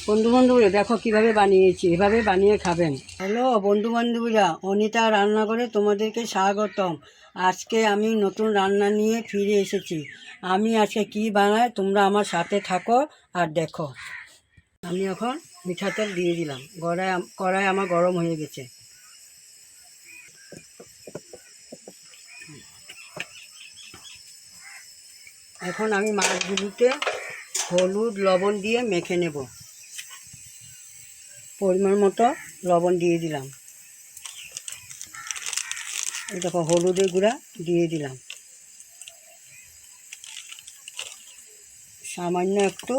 বন্ধুবান্ধবীরা দেখো কিভাবে বানিয়েছি, এভাবে বানিয়ে খাবেন। হ্যালো বন্ধুবান্ধবীরা, অনিতা রান্নাঘরে তোমাদেরকে স্বাগতম। আজকে আমি নতুন রান্না নিয়ে ফিরে এসেছি। আমি আজকে কি বানাই তোমরা আমার সাথে থাকো আর দেখো। আমি এখন মিঠা তেল দিয়ে দিলাম। কড়াই আমার গরম হয়ে গেছে। এখন আমি মাছগুলিতে হলুদ লবণ দিয়ে মেখে নেব। পরিমাণ মতো লবণ দিয়ে দিলাম। এই দেখো হলুদের গুঁড়া দিয়ে দিলাম। সামান্য একটু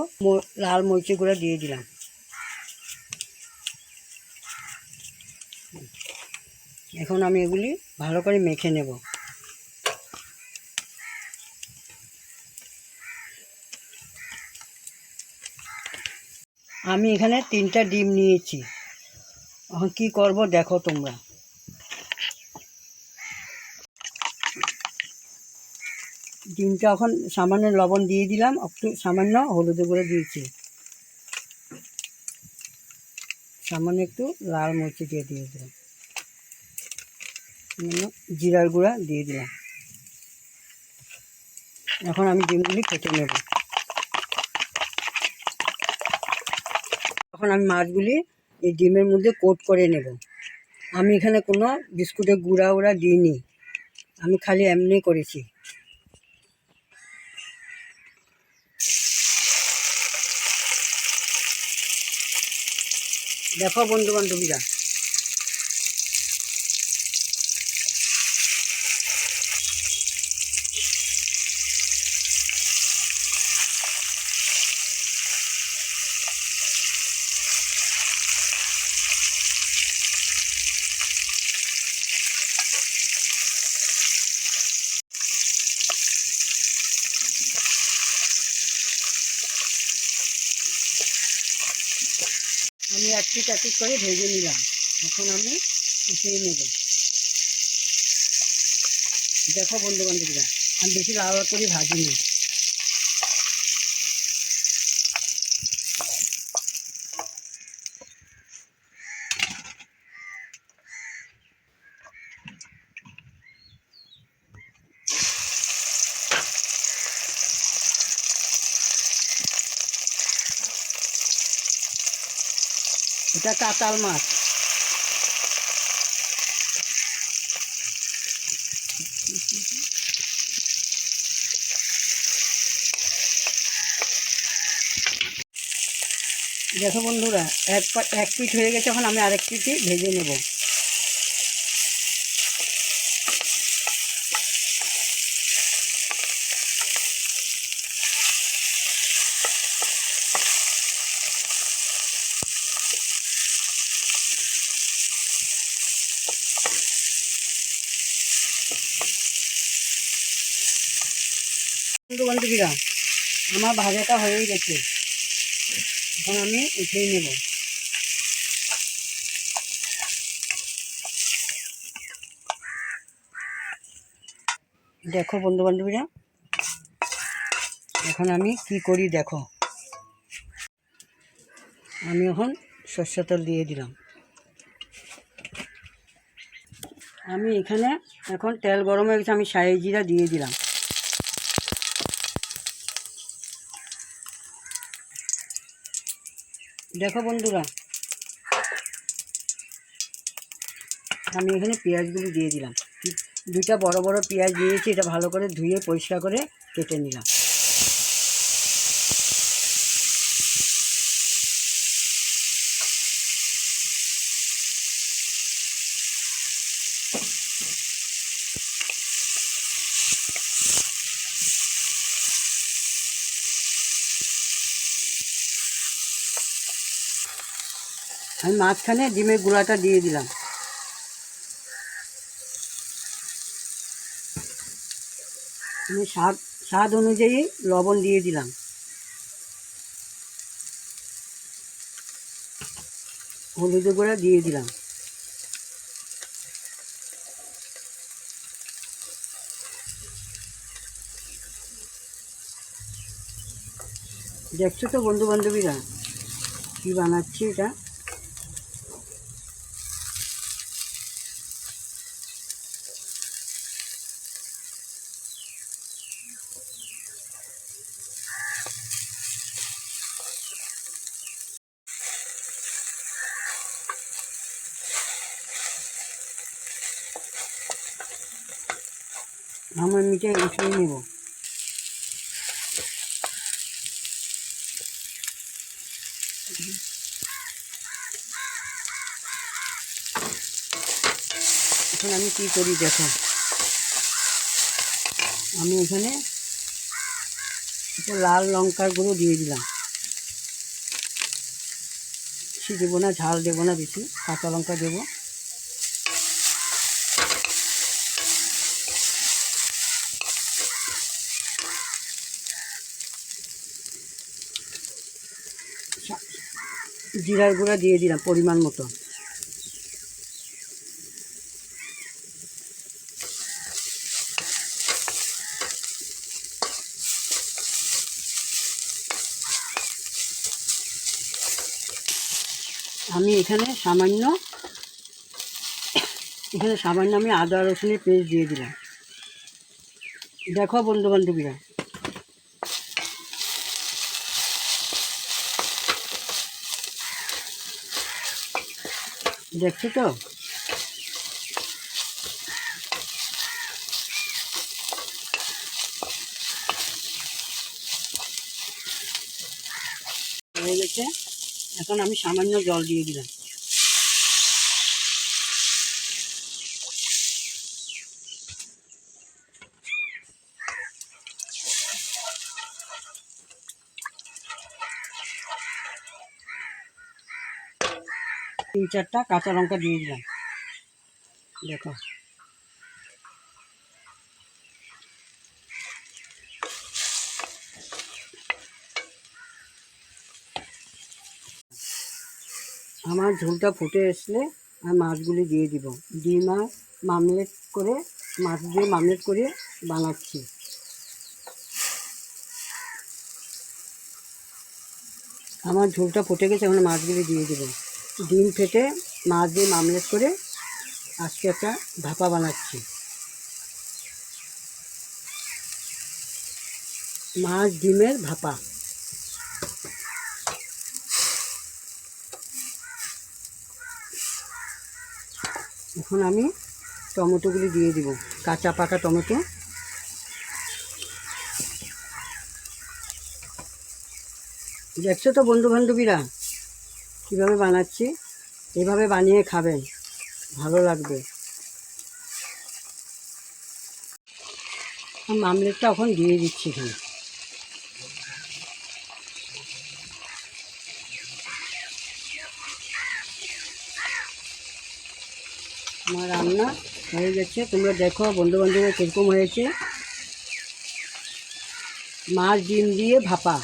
লাল মরিচের গুঁড়া দিয়ে দিলাম। এখন আমি এগুলি ভালো করে মেখে নেব। আমি এখানে 3টা ডিম নিয়েছি। এখন কি করব দেখো তোমরা। ডিমটা এখন সামান্য লবণ দিয়ে দিলাম, একটু সামান্য হলুদের গুঁড়ো দিয়েছি, সামান্য একটু লাল মরিচ দিয়ে দিলাম, জিরার গুঁড়া দিয়ে দিলাম। এখন আমি ডিমগুলি কেটে নেব। এখন আমি মাছগুলি এই ডিমের মধ্যে কোট করে নেব। আমি এখানে কোনো বিস্কুটের গুঁড়া দিইনি, আমি খালি এমনি করেছি। দেখো বন্ধু বান্ধবীরা, আমি এক পিঠ করে ভেজে নিলাম। এখন আমি উঠিয়ে নেব। দেখো বন্ধু বান্ধবীরা, আমি বেশি লাল করে ভাজিনি। এটা কাঁচাল মাছ। দেখো বন্ধুরা, এক পিঠ হয়ে গেছে। এখন আমি আরেক পিঠই ভেজে নেব। বন্ধু বান্ধবীরা, আমার ভাজাটা হয়ে গেছে। এখন আমি উঠিয়ে নেব। দেখো বন্ধু বান্ধবীরা, এখন আমি কি করি দেখো। আমি এখন সরষের তেল দিয়ে দিলাম। আমি এখানে এখন তেল গরম হয়ে গেছে, আমি শাহি জিরা দিয়ে দিলাম। দেখো বন্ধুরা, আমি এখানে পেঁয়াজগুলি দিয়ে দিলাম। 2টা বড় বড় পেঁয়াজ দিয়েছি, এটা ভালো করে ধুয়ে পরিষ্কার করে কেটে নিলাম। আমি মাঝখানে ডিমের গুঁড়াটা দিয়ে দিলাম। আমি স্বাদ অনুযায়ী লবণ দিয়ে দিলাম। হলুদের গুঁড়া দিয়ে দিলাম। দেখছো তো বন্ধু বান্ধবীরা, কি বানাচ্ছি এটা। আমার নিচে উঠিয়ে নেব। এখন আমি কী করি দেখো, আমি এখানে একটু লাল লঙ্কার গুঁড়ো দিয়ে দিলাম। বেশি দেবো না, ঝাল দেবো না বেশি, কাঁচা লঙ্কা দেবো। জিরার গুঁড়া দিয়ে দিলাম পরিমাণ মতো। আমি এখানে সামান্য আমি আদা রসুনের পেস্ট দিয়ে দিলাম। দেখো বন্ধু বান্ধবীরা, দেখছো তো? হয়ে গেছে। এখন আমি সামান্য জল দিয়ে দিলাম। তিন চারটা কাঁচা লঙ্কা দিয়ে দিলাম। দেখো, আমার ঝোলটা ফুটে আসলে আমি মাছগুলি দিয়ে দিব। ডিম আর মামলেট করে, মাছ দিয়ে মামলেট করে বানাচ্ছি। আমার ঝোলটা ফুটে গেছে, এখন মাছগুলি দিয়ে দেব। ডিম ফেটে মাছ দিয়ে মামলেট করে আজকে একটা ভাপা বানাচ্ছি। মাছ ডিমের ভাপা। এখন আমি টমেটোগুলি দিয়ে দিব, কাঁচা পাকা টমেটো। দেখছো তো বন্ধু বান্ধবীরা কীভাবে বানাচ্ছি? এভাবে বানিয়ে খাবেন, ভালো লাগবে। মামলেটটা এখন দিয়ে দিচ্ছি এখানে। আমার রান্না হয়ে গেছে, তোমরা দেখো বন্ধু বান্ধবীরা কীরকম হয়েছে। মাছ ডিম দিয়ে ভাপা।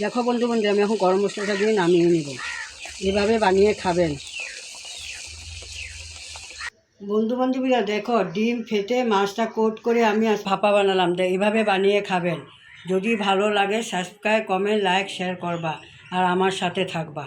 দেখো বন্ধু বান্ধব, আমি এখন গরম মশলাটা দিয়ে নামিয়ে নেব। এভাবে বানিয়ে খাবেন বন্ধু বান্ধবীরা। দেখো, ডিম ফেটে মাছটা কোট করে আমি আজ ভাপা বানালাম। এভাবে বানিয়ে খাবেন। যদি ভালো লাগে সাবস্ক্রাইব, কমেন্ট, লাইক, শেয়ার করবা আর আমার সাথে থাকবা।